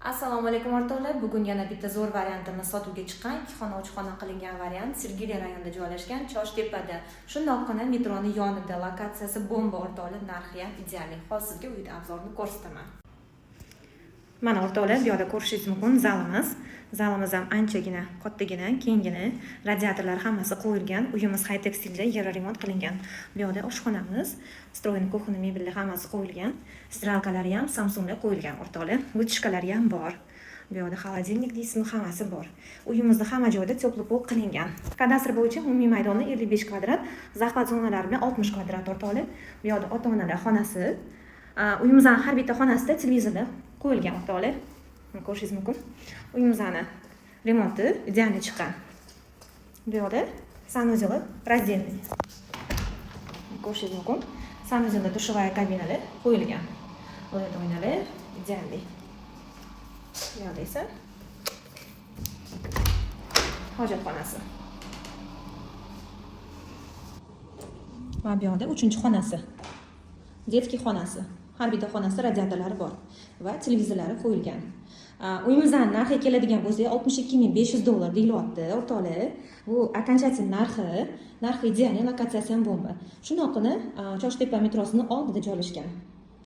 Assalomu alaykum o'rtoqlar. Bugun yana bitta zo'r variantimiz sotuvga chiqqan. 2 xona 3 xona qilingan variant Sergeli rayonida joylashgan, Choshtepada. Shundoqqina metroning yonida, lokatsiyasi bomba o'rtoqlar, narxi ham ideal. Hozir sizga uyda obzorni ko'rsataman. Mana o'rtoqlar, bu yerda ko'rishingiz mumkin zalimiz. Zalimiz ham anchagina, kattagina, kengina, radiatorlar hammasi qo'yilgan. Uyimiz high-tech stilda yara remont qilingan. Bu yerda oshxonamiz, stroyni, kuxni, mebellar hammasi qo'yilgan. Stralkalari ham Samsungda qo'yilgan o'rtoqlar. Vытяжкалari ham bor. Bu yerda холодильник deysizmi, hammasi bor. Uyimizda hamma joyda teplый pol qilingan. Kadastr bo'yicha umumiy maydoni 55 kvadrat, zahvat zonalari bilan 60 kvadrat o'rtoqlar. Bu yerda ota-onalar xonasi. Uyimizning har bitta xonasida televizorlar qo'yilgan o'rtoqlar. Ko'rishingiz mumkin. Uyimizni remonti ideal chiqqan. Bu yerda sanuzel раздельный. Ko'rishingiz mumkin. Sanuzelda dushovая kabinalar qo'yilgan. Bu yerda o'ynalar ideal. Bu yerda esa hojatxonasi. Va bu yerda 3-xonasi. Детский xonasi. Har bitta xonasida radiatorlari bor va televizorlari qo'yilgan. Uyimizdan narxi keladigan bo'lsa $62,500 deyilyapti o'rtoqlar. Bu окончательный narxi ideal, lokatsiyasi ham bomba. Shundoqqina Choshtepa metrosining oldida joylashgan.